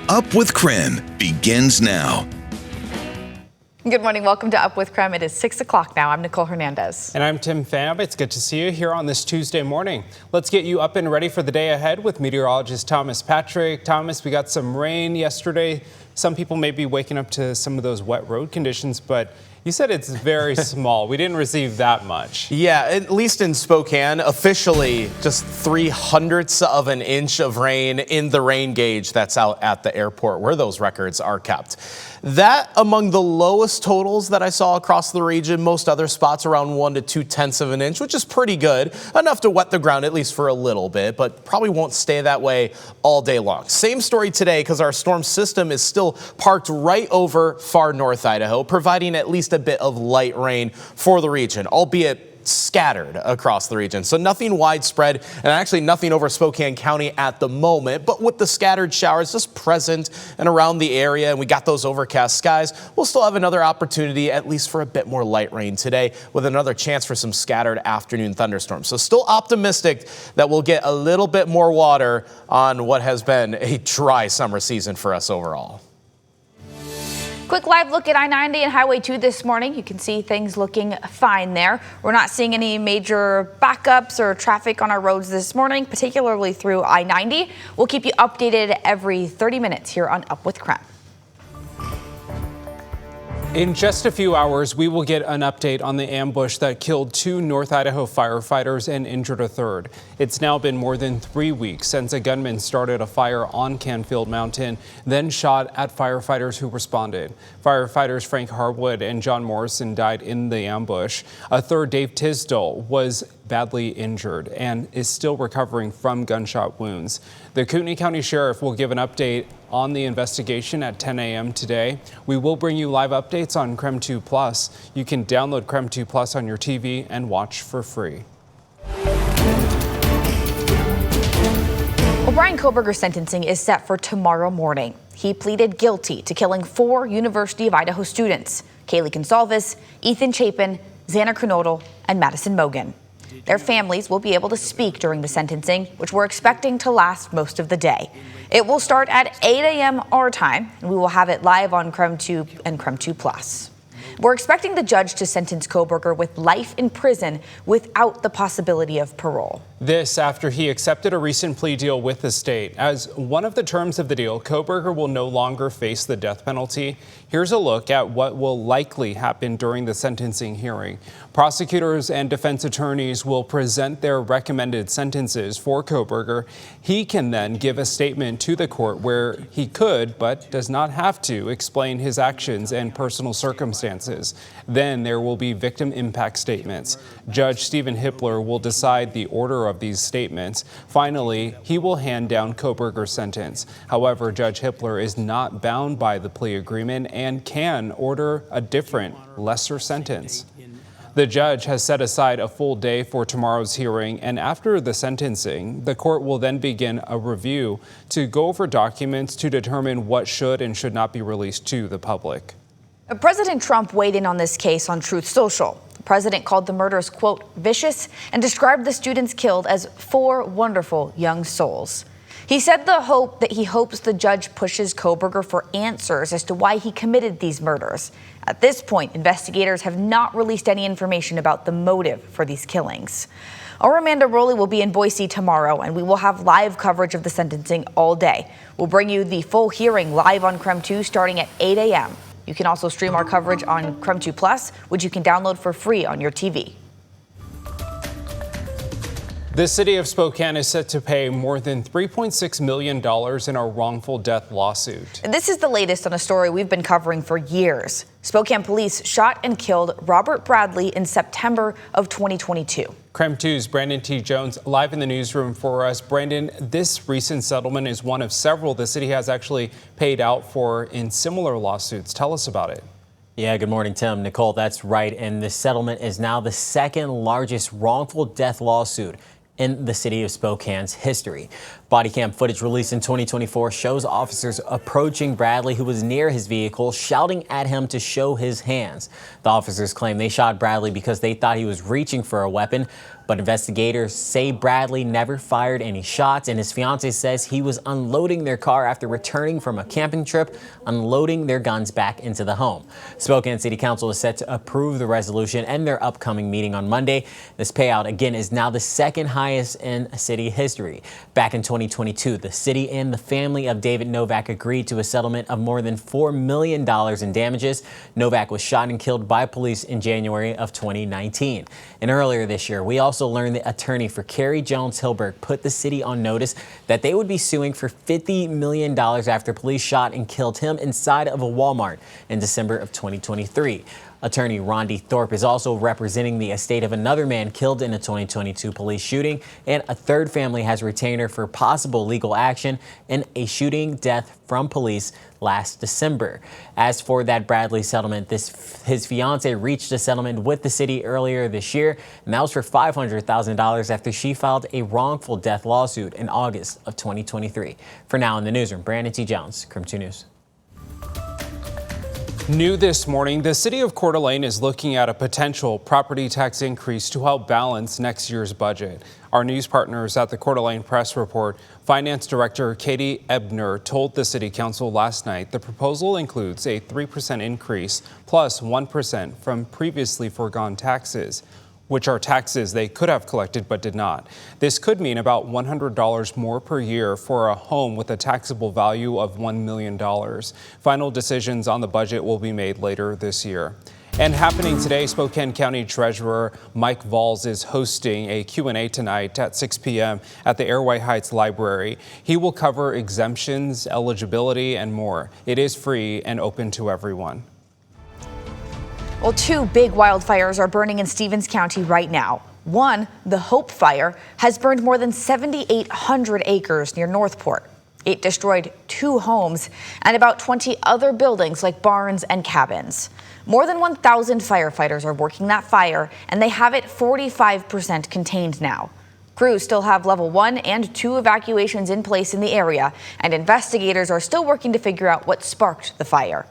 Up with KREM begins now. Good morning. Welcome to Up with KREM. It is 6 o'clock now. I'm Nicole Hernandez. And I'm Tim Pham. It's good to see you here on this Tuesday morning. Let's get you up and ready for the day ahead with meteorologist Thomas Patrick. Thomas, we got some rain yesterday. Some people may be waking up to some of those wet road conditions, but you said it's very small. We didn't receive that much. Yeah, at least in Spokane, officially just 0.03 of an inch of rain in the rain gauge that's out at the airport where those records are kept. That among the lowest totals that I saw across the region. Most other spots around 1 to 2/10 of an inch, which is pretty good. Enough to wet the ground at least for a little bit, but probably won't stay that way all day long. Same story today because our storm system is still parked right over far north Idaho, providing at least a bit of light rain for the region, albeit scattered across the region. So nothing widespread and actually nothing over Spokane County at the moment, but with the scattered showers just present and around the area, and we got those overcast skies, we'll still have another opportunity at least for a bit more light rain today with another chance for some scattered afternoon thunderstorms. So still optimistic that we'll get a little bit more water on what has been a dry summer season for us overall. Quick live look at I-90 and Highway 2 this morning. You can see things looking fine there. We're not seeing any major backups or traffic on our roads this morning, particularly through I-90. We'll keep you updated every 30 minutes here on Up with KREM. In just a few hours, we will get an update on the ambush that killed 2 North Idaho firefighters and injured a third. It's now been more than 3 weeks since a gunman started a fire on Canfield Mountain, then shot at firefighters who responded. Firefighters Frank Harwood and John Morrison died in the ambush. A third, Dave Tisdall, was badly injured and is still recovering from gunshot wounds. The Kootenai County Sheriff will give an update on the investigation at 10 a.m. today. We will bring you live updates on KREM 2 Plus. You can download KREM 2 Plus on your TV and watch for free. Well, Bryan Kohberger's sentencing is set for tomorrow morning. He pleaded guilty to killing 4 University of Idaho students: Kaylee Consalvis, Ethan Chapin, Xander Kernodle, and Madison Mogan. Their families will be able to speak during the sentencing, which we're expecting to last most of the day. It will start at 8 a.m. our time, and we will have it live on KREM 2 and KREM 2 Plus. We're expecting the judge to sentence Coberger with life in prison without the possibility of parole. This after he accepted a recent plea deal with the state. As one of the terms of the deal, Coberger will no longer face the death penalty. Here's a look at what will likely happen during the sentencing hearing. Prosecutors and defense attorneys will present their recommended sentences for Coberger. He can then give a statement to the court where he could, but does not have to, explain his actions and personal circumstances. Then there will be victim impact statements. Judge Stephen Hippler will decide the order of these statements. Finally, he will hand down Coberger's sentence. However, Judge Hippler is not bound by the plea agreement and can order a different, lesser sentence. The judge has set aside a full day for tomorrow's hearing, and after the sentencing, the court will then begin a review to go over documents to determine what should and should not be released to the public. President Trump weighed in on this case on Truth Social. The president called the murders, quote, vicious, and described the students killed as 4 wonderful young souls. He said he hopes the judge pushes Coberger for answers as to why he committed these murders. At this point, investigators have not released any information about the motive for these killings. Our Amanda Rowley will be in Boise tomorrow, and we will have live coverage of the sentencing all day. We'll bring you the full hearing live on KREM 2 starting at 8 a.m. You can also stream our coverage on KREM 2 Plus, which you can download for free on your TV. The city of Spokane is set to pay more than $3.6 million in a wrongful death lawsuit. This is the latest on a story we've been covering for years. Spokane police shot and killed Robert Bradley in September of 2022. KREM 2's Brandon T. Jones live in the newsroom for us. Brandon, this recent settlement is one of several the city has actually paid out for in similar lawsuits. Tell us about it. Yeah, good morning, Tim. Nicole, that's right. And this settlement is now the second largest wrongful death lawsuit in the city of Spokane's history. Body cam footage released in 2024 shows officers approaching Bradley, who was near his vehicle, shouting at him to show his hands. The officers claim they shot Bradley because they thought he was reaching for a weapon, But investigators say Bradley never fired any shots, and his fiance says he was unloading their car after returning from a camping trip, unloading their guns back into the home. Spokane City Council is set to approve the resolution and their upcoming meeting on Monday. This payout, again, is now the second highest in city history. Back in 2022, the city and the family of David Novak agreed to a settlement of more than $4 million in damages. Novak was shot and killed by police in January of 2019. And earlier this year, we also learned the attorney for Kerry Jones Hilberg put the city on notice that they would be suing for $50 million after police shot and killed him inside of a Walmart in December of 2023. Attorney Rondi Thorpe is also representing the estate of another man killed in a 2022 police shooting, and a third family has retained her for possible legal action in a shooting death from police last December. As for that Bradley settlement, his fiance reached a settlement with the city earlier this year, and that was for $500,000 after she filed a wrongful death lawsuit in August of 2023. For now in the newsroom, Brandon T. Jones, KREM 2 News. New this morning, the city of Coeur d'Alene is looking at a potential property tax increase to help balance next year's budget. Our news partners at the Coeur d'Alene Press Report, Finance Director Katie Ebner told the City Council last night the proposal includes a 3% increase plus 1% from previously foregone taxes, which are taxes they could have collected but did not. This could mean about $100 more per year for a home with a taxable value of $1 million. Final decisions on the budget will be made later this year. And happening today, Spokane County Treasurer Mike Valls is hosting a Q&A tonight at 6 p.m. at the Airway Heights Library. He will cover exemptions, eligibility, and more. It is free and open to everyone. Well, two big wildfires are burning in Stevens County right now. One, the Hope Fire, has burned more than 7,800 acres near Northport. It destroyed 2 homes and about 20 other buildings like barns and cabins. More than 1,000 firefighters are working that fire, and they have it 45% contained now. Crews still have level 1 and 2 evacuations in place in the area, and investigators are still working to figure out what sparked the fire.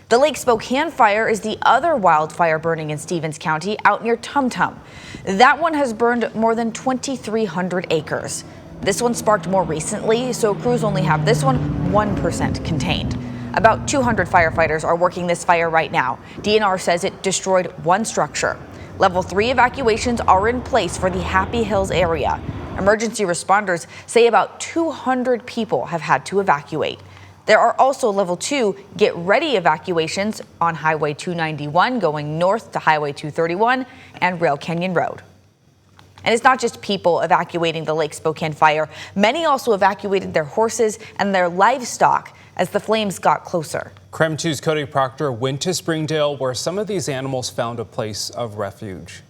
The Lake Spokane Fire is the other wildfire burning in Stevens County out near Tum Tum. That one has burned more than 2,300 acres. This one sparked more recently, so crews only have this one 1% contained. About 200 firefighters are working this fire right now. DNR says it destroyed 1 structure. Level 3 evacuations are in place for the Happy Hills area. Emergency responders say about 200 people have had to evacuate. There are also level 2 get ready evacuations on Highway 291 going north to Highway 231 and Rail Canyon Road. And it's not just people evacuating the Lake Spokane Fire. Many also evacuated their horses and their livestock as the flames got closer. KREM 2's Cody Proctor went to Springdale, where some of these animals found a place of refuge.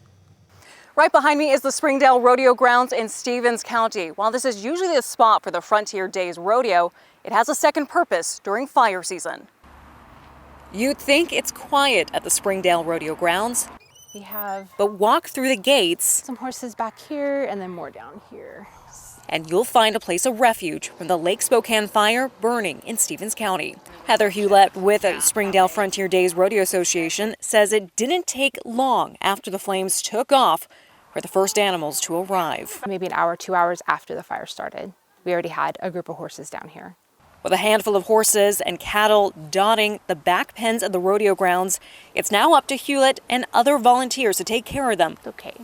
Right behind me is the Springdale Rodeo Grounds in Stevens County. While this is usually the spot for the Frontier Days Rodeo, it has a second purpose during fire season. You'd think it's quiet at the Springdale Rodeo Grounds. We have But walk through the gates some horses back here and then more down here. and you'll find a place of refuge from the Lake Spokane Fire burning in Stevens County. Heather Hewlett with the Springdale Frontier Days Rodeo Association says it didn't take long after the flames took off for the first animals to arrive. Maybe an hour, 2 hours after the fire started, we already had a group of horses down here. With a handful of horses and cattle dotting the back pens of the rodeo grounds, it's now up to Hewlett and other volunteers to take care of them. Okay.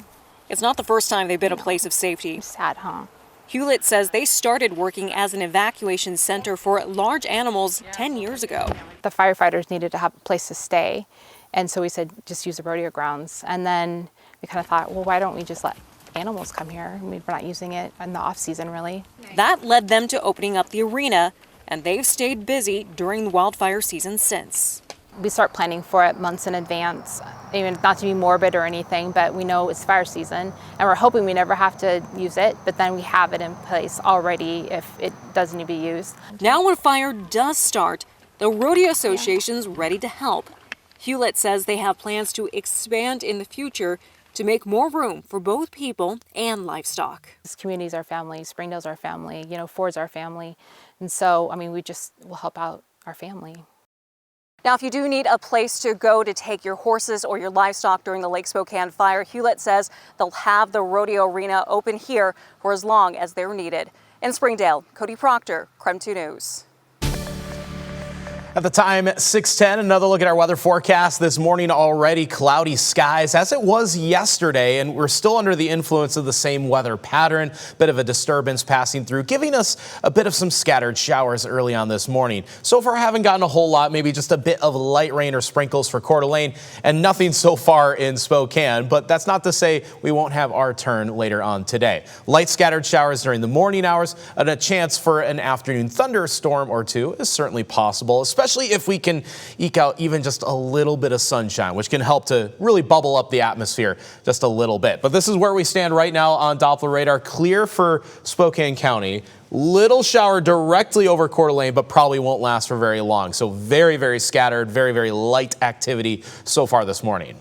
It's not the first time they've been a place of safety. Sad, huh? Hewlett says they started working as an evacuation center for large animals 10 years ago. The firefighters needed to have a place to stay, and so we said just use the rodeo grounds. And then we kind of thought, well, why don't we just let animals come here? I mean, we're not using it in the off season, really. That led them to opening up the arena, and they've stayed busy during the wildfire season since. We start planning for it months in advance. Even not to be morbid or anything, but we know it's fire season, and we're hoping we never have to use it, but then we have it in place already if it does need to be used. Now when fire does start, the Rodeo Association's ready to help. Hewlett says they have plans to expand in the future to make more room for both people and livestock. This community's our family, Springdale's our family, Ford's our family, and so, I mean, we just will help out our family. Now, if you do need a place to go to take your horses or your livestock during the Lake Spokane fire, Hewlett says they'll have the rodeo arena open here for as long as they're needed. In Springdale, Cody Proctor, KREM 2 News. At the time, 6:10, another look at our weather forecast this morning. Already cloudy skies as it was yesterday, and we're still under the influence of the same weather pattern. Bit of a disturbance passing through, giving us a bit of some scattered showers early on this morning. So far, haven't gotten a whole lot, maybe just a bit of light rain or sprinkles for Coeur d'Alene, and nothing so far in Spokane. But that's not to say we won't have our turn later on today. Light scattered showers during the morning hours, and a chance for an afternoon thunderstorm or two is certainly possible, especially if we can eke out even just a little bit of sunshine, which can help to really bubble up the atmosphere just a little bit. But this is where we stand right now on Doppler radar. Clear for Spokane County. Little shower directly over Coeur d'Alene, but probably won't last for very long. So very, very scattered, very, very light activity so far this morning.